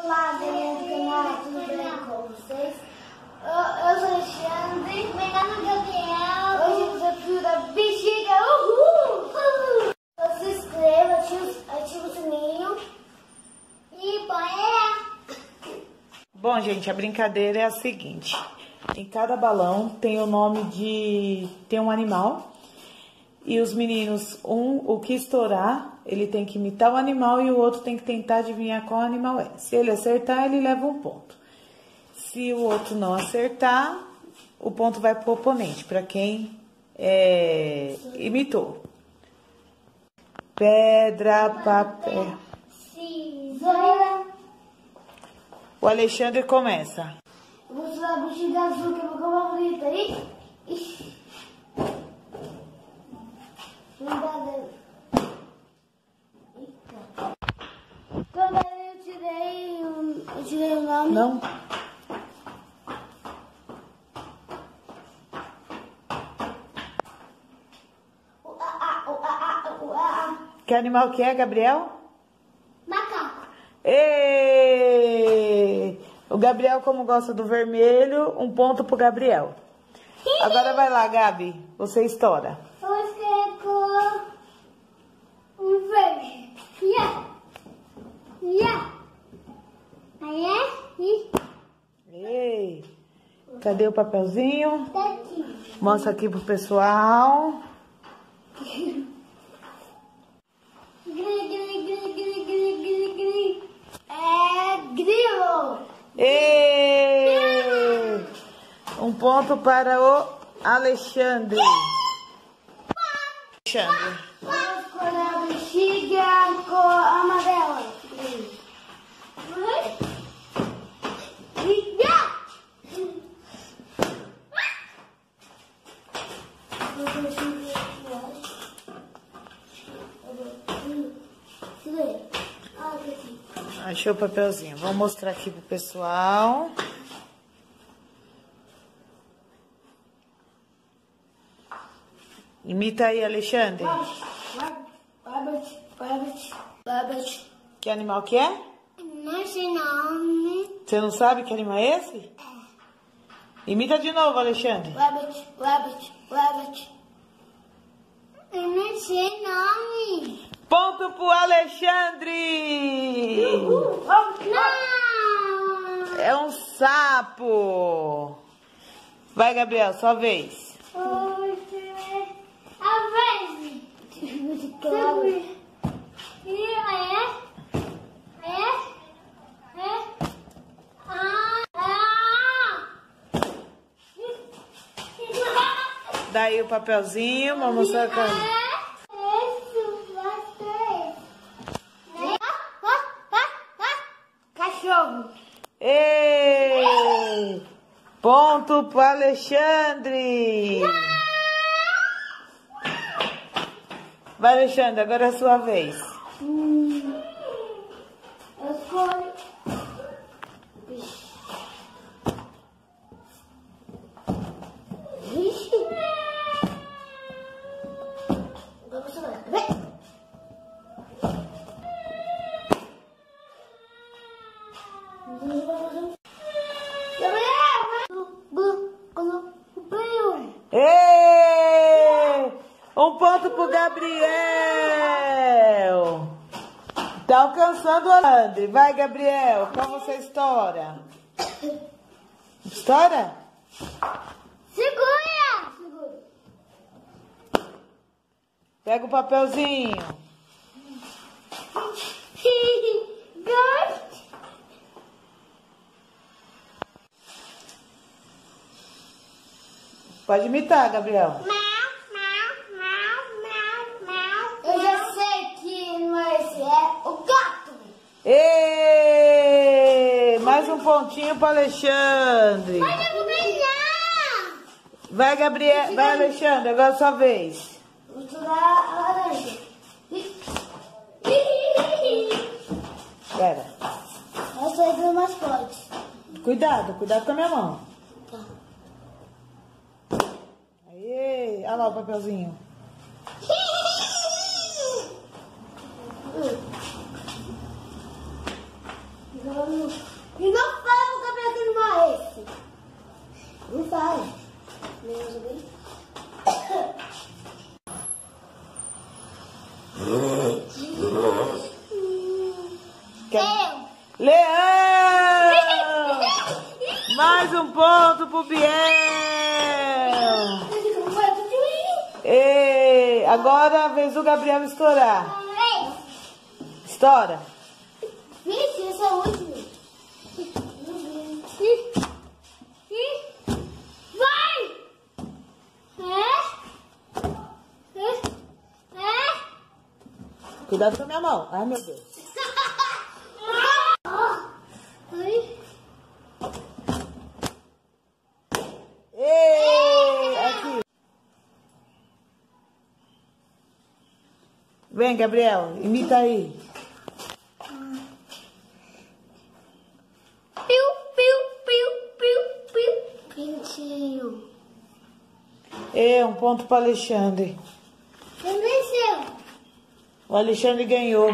Olá, galera do canal, tudo bem com vocês? Eu sou Alexandre. Meu nome é Gabriel. Hoje é o desafio da bexiga. Uhul! Então se inscreva, ativa o sininho e põe. Bom, gente, a brincadeira é a seguinte. Em cada balão tem o nome de... tem um animal. E os meninos, o que estourar, ele tem que imitar o animal e o outro tem que tentar adivinhar qual animal é. Se ele acertar, ele leva um ponto. Se o outro não acertar, o ponto vai pro oponente, para quem imitou. Pedra, papel. Tesoura. O Alexandre começa. Eu vou tirar a bexiga azul que eu vou comer bonita aí. Quando eu tirei o nome. Não? Que animal que é, Gabriel? Macaco. Ê! O Gabriel, como gosta do vermelho, um ponto pro Gabriel. Agora vai lá, Gabi. Você estoura. Você com um verde. Ei! Cadê o papelzinho? Tá aqui. Mostra aqui pro pessoal. É grilo. Ei! Um ponto para o Alexandre. Alexandre. Vamos escolher a bexiga com amarela. Achei o papelzinho. Vou mostrar aqui pro pessoal. Imita aí, Alexandre. Que animal que é? Não sei nome. Você não sabe que animal é esse? Imita de novo, Alexandre. Rabbit. Eu não sei nome. Ponto pro Alexandre! Não! É um sapo! Vai, Gabriel, sua vez. A vez. Daí o papelzinho, vamos mostrar a câmera. Cachorro. Ei! Ponto pro Alexandre! Vai, Alexandre, agora é a sua vez. Eu escolho. Vixe. Agora você vai. Vem. Ei! Um ponto pro Gabriel! Tá alcançando o Alexandre. Vai, Gabriel, qual você estoura? Estoura? Segura! Pega o papelzinho. Gosto. Pode imitar, Gabriel. Eu já sei que não é esse, é o gato. Ei! Mais um pontinho para Alexandre. Mas eu vou ganhar. Vai, Gabriel. Vai, Alexandre. Agora é a sua vez. Vou tirar a laranja. Espera. Essa aí do mascote. Cuidado com a minha mão. Tá. Aí, olha lá o papelzinho. E não fala o Gabriel que não é esse. Não fala. Menos bem. Leão! Mais um ponto pro Biel! E agora a vez do Gabriel estourar. Estoura. Vixe, esse é o último. Vai! Cuidado com a minha mão. Ai, meu Deus. Ei, aqui. Vem, Gabriel, imita aí. Piu, piu, piu, piu, piu. Pintinho. Um ponto para Alexandre. Quem venceu? O Alexandre ganhou.